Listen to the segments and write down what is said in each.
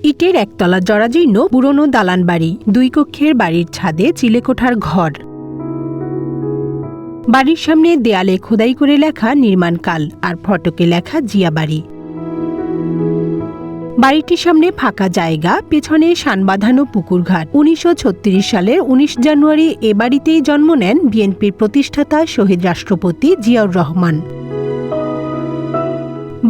ইটের একতলা জরাজীর্ণ পুরনো দালান বাড়ি, 2 কক্ষের বাড়ির ছাদে চিলেকোঠার ঘর। বাড়ির সামনে দেয়ালে খোদাই করে লেখা নির্মাণকাল, আর ফটকে লেখা জিয়া বাড়ি। বাড়িটির সামনে ফাঁকা জায়গা, পেছনে শানবাঁধানো পুকুরঘাট। 1936 সালের 19 জানুয়ারি এ বাড়িতেই জন্ম নেন বিএনপির প্রতিষ্ঠাতা শহীদ রাষ্ট্রপতি জিয়াউর রহমান।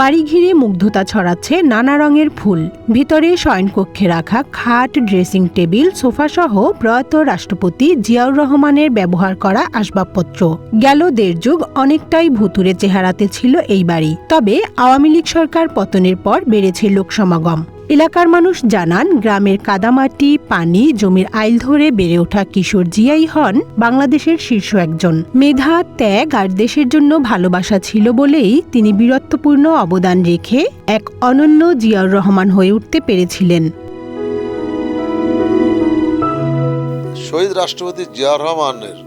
বাড়ি ঘিরে মুগ্ধতা ছড়াচ্ছে নানা রঙের ফুল। ভিতরে শয়নকক্ষে রাখা খাট, ড্রেসিং টেবিল, সোফাসহ প্রয়াত রাষ্ট্রপতি জিয়াউর রহমানের ব্যবহার করা আসবাবপত্র। গেল 1.5 যুগ অনেকটাই ভুতুরে চেহারাতে ছিল এই বাড়ি। তবে আওয়ামী লীগ সরকার পতনের পর বেড়েছে লোকসমাগম। এলাকার মানুষ জানান, গ্রামের কাদামাটি, পানি, জমির আইল ধরে বেড়ে ওঠা কিশোর জিয়াই হন বাংলাদেশের শীর্ষ একজন। মেধা, ত্যাগ আর দেশের জন্য ভালোবাসা ছিল বলেই তিনি বীরত্বপূর্ণ অবদান রেখে এক অনন্য জিয়াউর রহমান হয়ে উঠতে পেরেছিলেন। শহীদ রাষ্ট্রপতি জিয়াউর রহমানের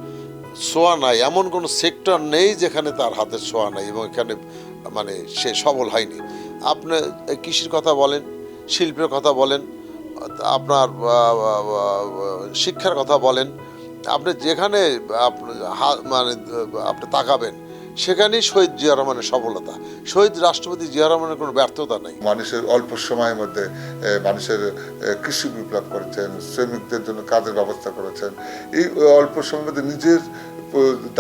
ছোঁয়া নাই, এমন কোনো সেক্টর নেই যেখানে তার হাতের ছোঁয়া নাই, এবং এখানে সে সফল হয়নি। আপনি কৃষির কথা বলেন, শিল্পের কথা বলেন, আপনার শিক্ষার কথা বলেন, আপনি যেখানে আপনি তাকাবেন সেখানেই শহীদ জিয়াউর রহমানের সফলতা। শহীদ রাষ্ট্রপতি জিয়াউর রহমানের কোনো ব্যর্থতা নেই। মানুষের অল্প সময়ের মধ্যে মানুষের কৃষি বিপ্লব করেছেন, শ্রমিকদের জন্য কাজের ব্যবস্থা করেছেন। এই অল্প সময়ের মধ্যে নিজের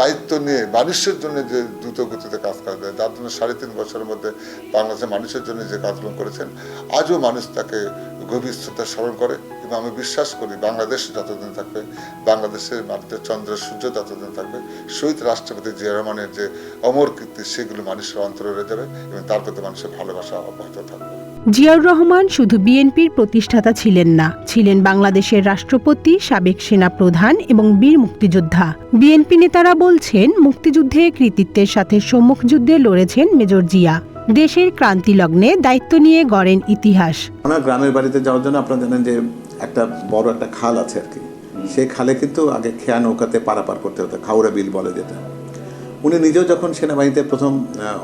দায়িত্ব নিয়ে মানুষের জন্য যে দ্রুত গতিতে কাজ করা যায়, যার জন্য 3.5 বছরের মধ্যে বাংলাদেশের মানুষের জন্য যে কাজগুলো করেছেন, আজও মানুষ তাকে গভীর শ্রদ্ধা স্মরণ করে। এবং আমি বিশ্বাস করি বাংলাদেশ যতদিন থাকবে, বাংলাদেশের মাটিতে চন্দ্র সূর্য যতদিন থাকবে, শহীদ রাষ্ট্রপতি জিয়া রহমানের যে অমর কীর্তি সেগুলো মানুষের অন্তরে রয়ে যাবে এবং তার প্রতি মানুষের ভালোবাসা অব্যাহত থাকবে। জিয়াউর রহমান শুধু বিএনপির প্রতিষ্ঠাতা ছিলেন না, ছিলেন বাংলাদেশের রাষ্ট্রপতি, সাবেক সেনা প্রধান এবং বীর মুক্তিযোদ্ধা। বিএনপি নেতারা বলছেন, মুক্তিযুদ্ধে কৃতিত্বের সাথে সম্মুখ যুদ্ধে লড়েছেন মেজর জিয়া। দেশের ক্রান্তি লগ্নে দায়িত্ব নিয়ে গড়েন ইতিহাস। ওনার গ্রামের বাড়িতে যাওয়ার জন্য আপনারা জানেন যে একটা বড় একটা খাল আছে আর কি। সেই খালে কিন্তু আগে খেয়া নৌকাতে পারাপার করতে হতো, খাউড়া বিল বলে যেটা। উনি নিজেও যখন সেনাবাহিনীতে প্রথম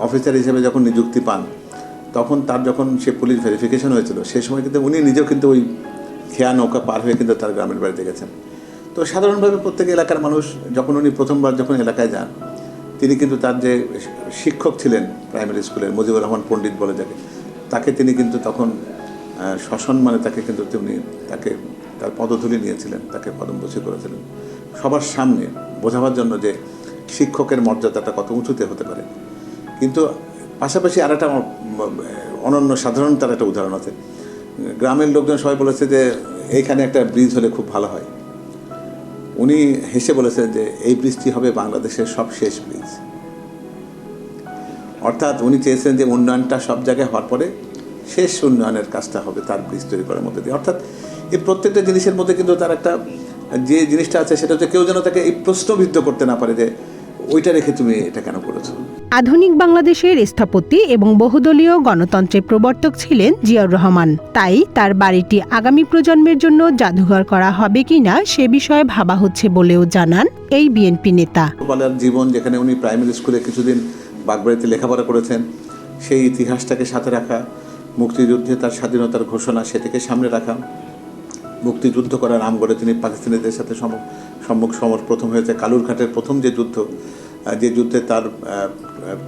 অফিসার হিসেবে যখন নিযুক্তি পান, তখন তার যখন সে পুলিশ ভেরিফিকেশন হয়েছিল, সেই সময় কিন্তু উনি নিজেও কিন্তু ওই খেয়া নৌকা পার হয়ে কিন্তু তার গ্রামের বাড়িতে গেছেন। তো সাধারণভাবে প্রত্যেক এলাকার মানুষ যখন উনি প্রথমবার যখন এলাকায় যান, তিনি কিন্তু তার যে শিক্ষক ছিলেন প্রাইমারি স্কুলের, মুজিবুর রহমান পণ্ডিত বলে যাকে, তাকে তিনি কিন্তু তখন সসম্মানে তাকে কিন্তু তিনি তাকে তার পদধূলি নিয়েছিলেন, তাকে পদমবুছি করেছিলেন সবার সামনে, বোঝাবার জন্য যে শিক্ষকের মর্যাদাটা কত উঁচুতে হতে পারে। কিন্তু পাশাপাশি আর একটা অনন্য সাধারণ তার একটা উদাহরণ আছে। গ্রামের লোকজন সবাই বলেছে যে এইখানে একটা ব্রিজ হলে খুব ভালো হয়। উনি হেসে বলেছেন যে এই ব্রিজটি হবে বাংলাদেশের সব শেষ ব্রিজ। অর্থাৎ উনি চেয়েছেন যে উন্নয়নটা সব জায়গায় হওয়ার পরে শেষ উন্নয়নের কাজটা হবে তার ব্রিজ তৈরি করার মধ্যে দিয়ে। অর্থাৎ এই প্রত্যেকটা জিনিসের মধ্যে কিন্তু তার একটা যে জিনিসটা আছে সেটা হচ্ছে কেউ যেন তাকে এই প্রশ্নবিদ্ধ করতে না পারে যে ওইটা রেখে তুমি এটা কেন করেছো। আধুনিক বাংলাদেশের স্থপতি এবং বহুদলীয় গণতন্ত্রের প্রবর্তক ছিলেন জিয়াউর রহমান। তাই তার বাড়িটি আগামী প্রজন্মের জন্য জাদুঘর করা হবে কিনা সে বিষয়ে ভাবা হচ্ছে বলেও জানান এই বিএনপি নেতা। জীবন যেখানে উনি প্রাইমারি স্কুলে কিছুদিন বাগবাড়িতে লেখাপড়া করেছেন, সেই ইতিহাসটাকে সাথে রাখা, মুক্তিযুদ্ধে তার স্বাধীনতার ঘোষণা সেটাকে সামনে রাখা, মুক্তিযুদ্ধ করার নাম করে তিনি পাকিস্তানিদের সাথে সম্মুখ সমর প্রথম হয়েছে কালুরঘাটের প্রথম যে যুদ্ধে তার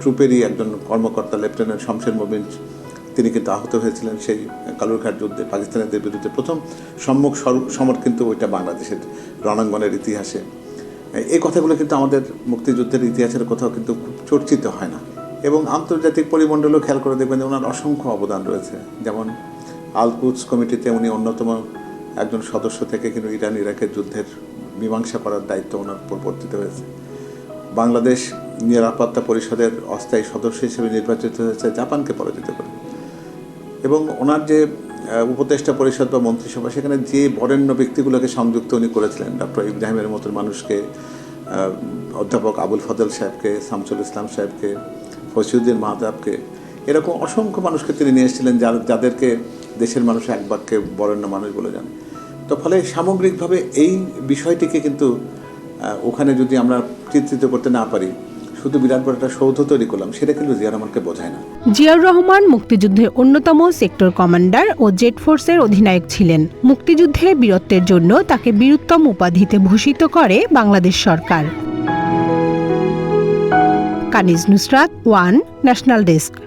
ট্রুপেরই একজন কর্মকর্তা লেফটেন্যান্ট শমশের মোবিন তিনি কিন্তু আহত হয়েছিলেন সেই কালুরঘাট যুদ্ধে পাকিস্তানিদের বিরুদ্ধে। প্রথম সম্মুখ সমর কিন্তু ওইটা বাংলাদেশের রণাঙ্গনের ইতিহাসে। এই কথাগুলো কিন্তু আমাদের মুক্তিযুদ্ধের ইতিহাসের কোথাও কিন্তু খুব চর্চিত হয় না। এবং আন্তর্জাতিক পরিমণ্ডলেও খেয়াল করে দেখবেন যে ওনার অসংখ্য অবদান রয়েছে। যেমন আল কুদস কমিটিতে উনি অন্যতম একজন সদস্য থেকে কিন্তু ইরান ইরাকের যুদ্ধের মীমাংসা করার দায়িত্ব ওনার উপর বর্তিত হয়েছে। বাংলাদেশ নিরাপত্তা পরিষদের অস্থায়ী সদস্য হিসেবে নির্বাচিত হয়েছে জাপানকে পরাজিত করে। এবং ওনার যে উপদেষ্টা পরিষদ বা মন্ত্রিসভা, সেখানে যে বরেণ্য ব্যক্তিগুলোকে সংযুক্ত উনি করেছিলেন, ডক্টর ইব্রাহিমের মতো মানুষকে, অধ্যাপক আবুল ফজল সাহেবকে, শামসুল ইসলাম সাহেবকে, ফসিউদ্দিন মাহতাবকে, এরকম অসংখ্য মানুষকে তিনি নিয়ে এসেছিলেন যাদেরকে দেশের মানুষ এক বাক্যে বরেণ্য মানুষ বলে জানে। তো ফলে সামগ্রিকভাবে এই বিষয়টিকে কিন্তু ওখানে যদি আমরা চিত্রিত করতে না পারি, শুধু বিরাট বড় একটা সৌধ তৈরি করলাম, সেটা কিন্তু জিয়া রহমানকে বোঝায় না। জিয়াউর রহমান মুক্তিযুদ্ধের অন্যতম সেক্টর কমান্ডার ও জেট ফোর্সের অধিনায়ক ছিলেন। মুক্তিযুদ্ধে বীরত্বের জন্য তাকে বীরুত্তম উপাধিতে ভূষিত করে বাংলাদেশ সরকার। কানিজ নুসরাত, ওয়ান, ন্যাশনাল ডেস্ক।